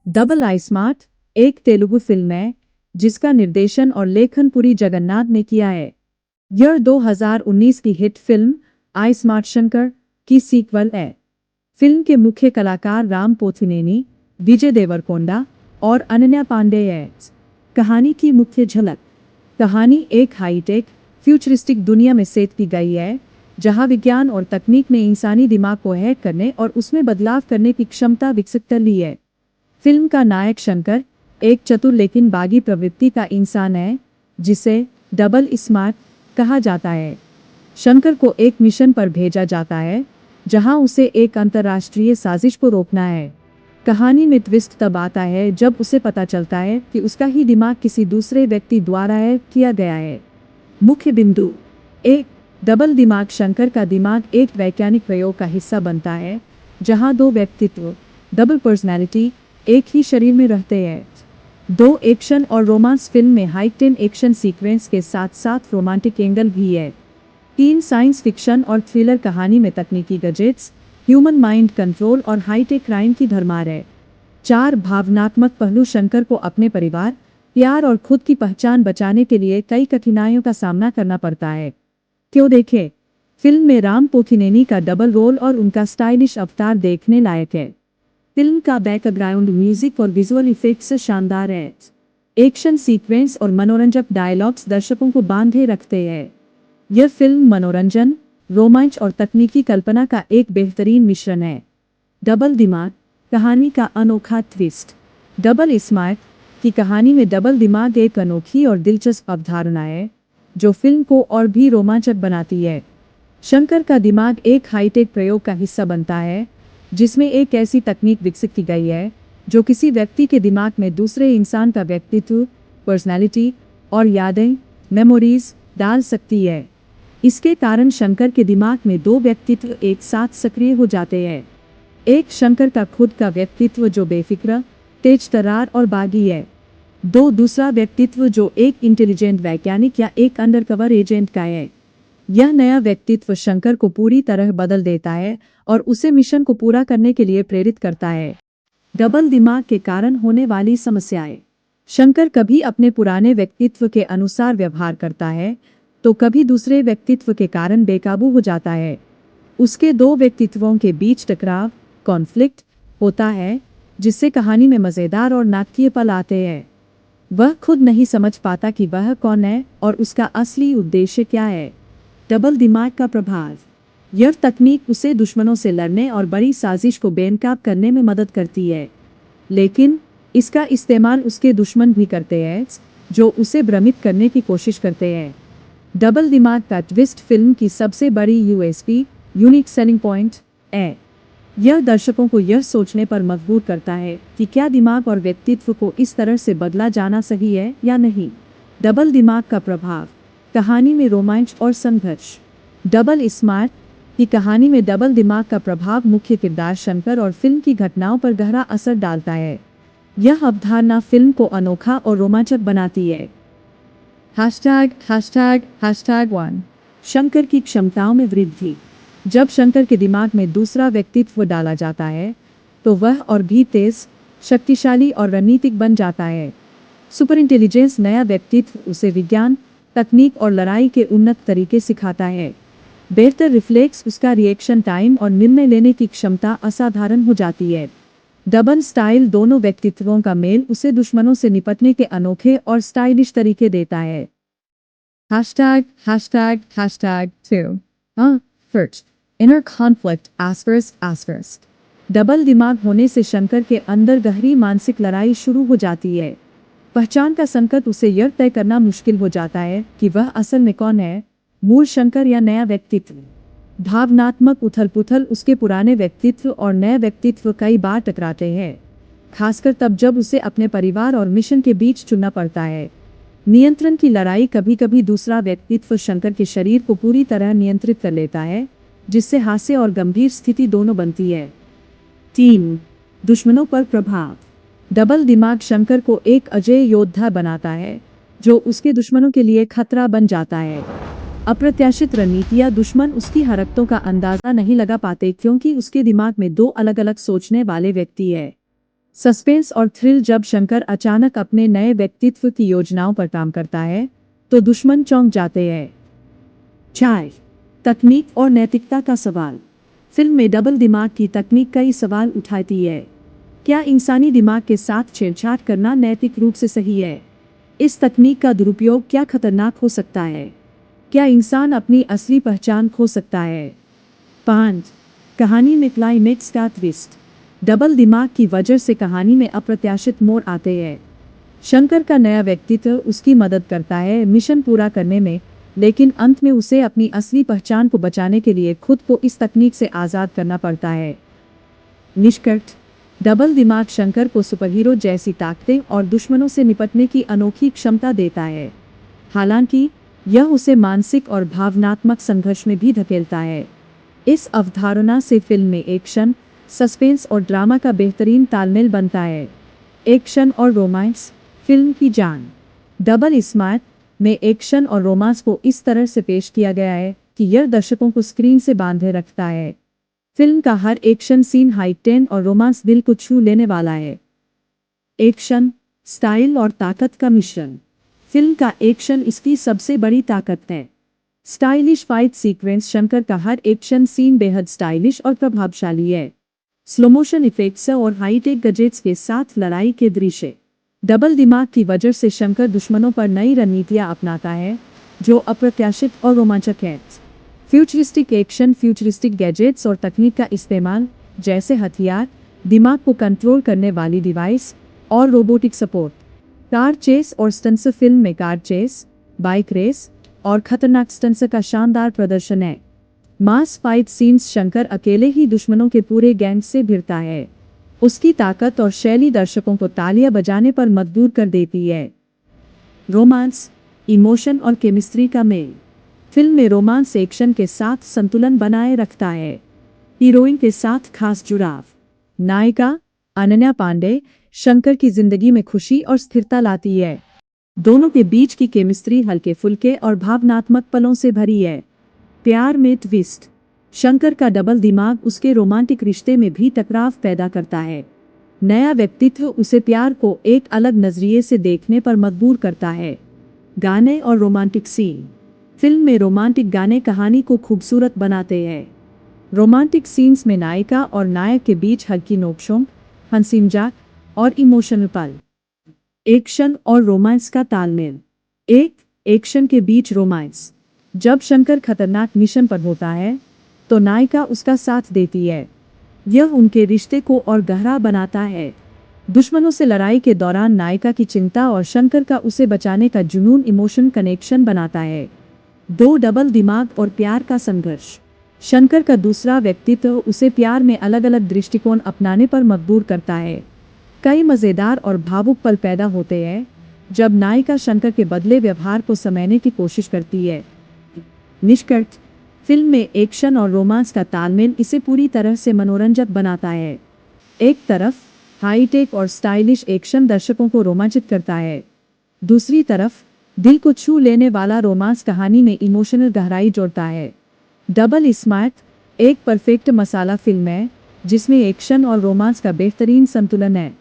Double आई smart एक Telugu film है जिसका निर्देशन और लेखन पुरी जगन्नाथ ने किया है। यह 2019 की हिट फिल्म आई स्मार्ट शंकर की सीक्वल है। फिल्म के मुख्य कलाकार राम पोथिनेनी, विजय देवरकोंडा और अनन्या पांडे है। कहानी की मुख्य झलक। कहानी एक हाईटेक फ्यूचरिस्टिक दुनिया में सेट की गई है जहां विज्ञान और तकनीक ने इंसानी दिमाग को हैक करने और उसमें बदलाव करने की क्षमता विकसित कर ली है। फिल्म का नायक शंकर एक चतुर लेकिन बागी प्रवृत्ति का इंसान है जिसे डबल स्मार्ट कहा जाता है। शंकर को एक मिशन पर भेजा जाता है जहां उसे एक अंतर्राष्ट्रीय साजिश को रोकना है। कहानी में ट्विस्ट तब आता है जब उसे पता चलता है कि उसका ही दिमाग किसी दूसरे व्यक्ति द्वारा हैक किया गया है। मुख्य बिंदु एक, डबल दिमाग। शंकर का दिमाग एक वैज्ञानिक प्रयोग का हिस्सा बनता है जहां दो व्यक्तित्व डबल पर्सनैलिटी एक ही शरीर में रहते हैं। 2, एक्शन और रोमांस। फिल्म में हाई-टेन एक्शन सीक्वेंस के साथ साथ रोमांटिक एंगल भी है। 3, साइंस फिक्शन और थ्रिलर। कहानी में तकनीकी गैजेट्स, ह्यूमन माइंड कंट्रोल और हाईटेक क्राइम की भरमार है। 4, भावनात्मक पहलू। शंकर को अपने परिवार, प्यार और खुद की पहचान बचाने के लिए कई कठिनाइयों का सामना करना पड़ता है। क्यों देखें? फिल्म में राम पोथिनेनी का डबल रोल और उनका स्टाइलिश अवतार देखने लायक है। फिल्म का बैकग्राउंड म्यूजिक और विजुअल इफेक्ट्स शानदार है। एक्शन सीक्वेंस और मनोरंजक डायलॉग्स दर्शकों को बांधे रखते हैं। यह फिल्म मनोरंजन, रोमांच और तकनीकी कल्पना का एक बेहतरीन मिश्रण है। डबल दिमाग। कहानी का अनोखा ट्विस्ट। डबल स्मार्ट की कहानी में डबल दिमाग एक अनोखी और दिलचस्प अवधारणा है जो फिल्म को और भी रोमांचक बनाती है। शंकर का दिमाग एक हाईटेक प्रयोग का हिस्सा बनता है जिसमें एक ऐसी तकनीक विकसित की गई है जो किसी व्यक्ति के दिमाग में दूसरे इंसान का व्यक्तित्व, पर्सनैलिटी और यादें, मेमोरीज डाल सकती है। इसके कारण शंकर के दिमाग में दो व्यक्तित्व एक साथ सक्रिय हो जाते हैं। एक, शंकर का खुद का व्यक्तित्व जो बेफिक्र, तेज तर्रार और बागी है। 2, दूसरा व्यक्तित्व जो एक इंटेलिजेंट वैज्ञानिक या एक अंडरकवर एजेंट का है। यह नया व्यक्तित्व शंकर को पूरी तरह बदल देता है और उसे मिशन को पूरा करने के लिए प्रेरित करता है। डबल दिमाग के कारण होने वाली समस्याएं। शंकर कभी अपने पुराने व्यक्तित्व के अनुसार व्यवहार करता है तो कभी दूसरे व्यक्तित्व के कारण बेकाबू हो जाता है। उसके दो व्यक्तित्वों के बीच टकराव, कॉन्फ्लिक्ट होता है जिससे कहानी में मजेदार और नाटकीय पल आते हैं। वह खुद नहीं समझ पाता कि वह कौन है और उसका असली उद्देश्य क्या है। डबल दिमाग का प्रभाव। यह तकनीक उसे दुश्मनों से लड़ने और बड़ी साजिश को बेनकाब करने में मदद करती है, लेकिन इसका इस्तेमाल उसके दुश्मन भी करते हैं जो उसे भ्रमित करने की कोशिश करते हैं। डबल दिमाग का ट्विस्ट फिल्म की सबसे बड़ी यूएसपी, यूनिक सेलिंग पॉइंट है। यह दर्शकों को यह सोचने पर मजबूर करता है कि क्या दिमाग और व्यक्तित्व को इस तरह से बदला जाना सही है या नहीं। डबल दिमाग का प्रभाव। कहानी में रोमांच और संघर्ष। डबल स्मार्ट की कहानी में डबल दिमाग का प्रभाव मुख्य किरदार शंकर और फिल्म की घटनाओं पर गहरा असर डालता है। यह अवधारणा फिल्म को अनोखा और रोमांचक बनाती है। ####1 शंकर की क्षमताओं में वृद्धि। जब शंकर के दिमाग में दूसरा व्यक्तित्व डाला जाता है तो वह और भी तेज, शक्तिशाली और रणनीतिक बन जाता है। सुपर इंटेलिजेंस नया व्यक्तित्व उसे विज्ञान, तकनीक और लड़ाई के उन्नत तरीके सिखाता है। बेहतर रिफ्लेक्स, उसका रिएक्शन टाइम और निर्णय लेने की क्षमता असाधारण हो जाती है। डबल स्टाइल, दोनों व्यक्तित्वों का मेल उसे दुश्मनों से निपटने के अनोखे और स्टाइलिश तरीके देता है। ####2 फर्स्ट इनर कॉन्फ्लिक्ट ****. डबल दिमाग होने से शंकर के अंदर गहरी मानसिक लड़ाई शुरू हो जाती है। पहचान का संकट, उसे यह तय करना मुश्किल हो जाता है कि वह असल में कौन है, मूल शंकर या नया व्यक्तित्व। भावनात्मक उथल-पुथल, उसके पुराने व्यक्तित्व और नए व्यक्तित्व कई बार टकराते हैं, खासकर तब जब उसे अपने परिवार और मिशन के बीच चुनना पड़ता है। नियंत्रण की लड़ाई, कभी कभी दूसरा व्यक्तित्व शंकर के शरीर को पूरी तरह नियंत्रित कर लेता है जिससे हास्य और गंभीर स्थिति दोनों बनती है। 3, दुश्मनों पर प्रभाव। डबल दिमाग शंकर को एक अजेय योद्धा बनाता है जो उसके दुश्मनों के लिए खतरा बन जाता है। अप्रत्याशित रणनीतियां, दुश्मन उसकी हरकतों का अंदाजा नहीं लगा पाते क्योंकि उसके दिमाग में दो अलग अलग सोचने वाले व्यक्ति हैं। सस्पेंस और थ्रिल। जब शंकर अचानक अपने नए व्यक्तित्व की योजनाओं पर काम करता है तो दुश्मन चौंक जाते हैं। 4. तकनीक और नैतिकता का सवाल। फिल्म में डबल दिमाग की तकनीक कई सवाल उठाती है। क्या इंसानी दिमाग के साथ छेड़छाड़ करना नैतिक रूप से सही है? इस तकनीक का दुरुपयोग क्या खतरनाक हो सकता है? क्या इंसान अपनी असली पहचान खो सकता है? 5. कहानी में क्लाइमेक्स का ट्विस्ट। डबल दिमाग की वजह से कहानी में अप्रत्याशित मोड़ आते हैं। शंकर का नया व्यक्तित्व उसकी मदद करता है मिशन पूरा करने में, लेकिन अंत में उसे अपनी असली पहचान को बचाने के लिए खुद को इस तकनीक से आज़ाद करना पड़ता है। निष्कर्ष। डबल दिमाग शंकर को सुपरहीरो जैसी ताकतें और दुश्मनों से निपटने की अनोखी क्षमता देता है। हालांकि यह उसे मानसिक और भावनात्मक संघर्ष में भी धकेलता है। इस अवधारणा से फिल्म में एक्शन, सस्पेंस और ड्रामा का बेहतरीन तालमेल बनता है। एक्शन और रोमांस। फिल्म की जान। डबल स्मार्ट में एक्शन और रोमांस को इस तरह से पेश किया गया है कि यह दर्शकों को स्क्रीन से बांधे रखता है। फिल्म का हर एक्शन सीन हाई टेन और रोमांस दिल को छू लेने वाला है। एक्शन, स्टाइल और ताकत का मिश्रण। फिल्म का एक्शन इसकी सबसे बड़ी ताकत है। Stylish fight sequence. शंकर का हर एक्शन सीन बेहद स्टाइलिश और प्रभावशाली है। स्लो मोशन इफेक्ट्स और हाईटेक गैजेट्स के साथ लड़ाई के दृश्य। डबल दिमाग की वजह से शंकर दुश्मनों पर नई रणनीतियां अपनाता है जो अप्रत्याशित और रोमांचक है। फ्यूचरिस्टिक एक्शन, फ्यूचरिस्टिक गैजेट्स और तकनीक का इस्तेमाल, जैसे हथियार, दिमाग को कंट्रोल करने वाली डिवाइस और रोबोटिक सपोर्ट। कार चेस और स्टंट्स। फिल्म में कार चेस, बाइक रेस और खतरनाक स्टंट्स का शानदार प्रदर्शन है। मास फाइट सीन्स। शंकर अकेले ही दुश्मनों के पूरे गैंग से भिड़ता है। उसकी ताकत और शैली दर्शकों को तालियां बजाने पर मजबूर कर देती है। रोमांस, इमोशन और केमिस्ट्री का मेल। फिल्म में रोमांस एक्शन के साथ संतुलन बनाए रखता है। हीरोइन के साथ खास जुड़ाव। नायिका अनन्या पांडे शंकर की जिंदगी में खुशी और स्थिरता लाती है। दोनों के बीच की केमिस्ट्री हल्के फुल्के और भावनात्मक पलों से भरी है। प्यार में ट्विस्ट। शंकर का डबल दिमाग उसके रोमांटिक रिश्ते में भी टकराव पैदा करता है। नया व्यक्तित्व उसे प्यार को एक अलग नजरिए से देखने पर मजबूर करता है। गाने और रोमांटिक सीन। फिल्म में रोमांटिक गाने कहानी को खूबसूरत बनाते हैं। रोमांटिक सीन्स में नायिका और नायक के बीच हल्की नोकझोंक, हंसी मजाक और इमोशनल पल। एक्शन और रोमांस का तालमेल। एक एक्शन के बीच रोमांस। जब शंकर खतरनाक मिशन पर होता है तो नायिका उसका साथ देती है। यह उनके रिश्ते को और गहरा बनाता है। दुश्मनों से लड़ाई के दौरान नायिका की चिंता और शंकर का उसे बचाने का जुनून इमोशन कनेक्शन बनाता है। दो डबल दिमाग और प्यार का संघर्ष। शंकर का दूसरा व्यक्तित्व उसे प्यार में अलग अलग दृष्टिकोण अपनाने पर मजबूर करता है। कई मजेदार और भावुक पल पैदा होते हैं जब नायिका शंकर के बदले व्यवहार को समझने की कोशिश करती है। निष्कर्ष। फिल्म में एक्शन और रोमांस का तालमेल इसे पूरी तरह से मनोरंजक बनाता है। एक तरफ हाईटेक और स्टाइलिश एक्शन दर्शकों को रोमांचित करता है, दूसरी तरफ दिल को छू लेने वाला रोमांस कहानी में इमोशनल गहराई जोड़ता है। डबल स्मार्ट एक परफेक्ट मसाला फिल्म है जिसमें एक्शन और रोमांस का बेहतरीन संतुलन है।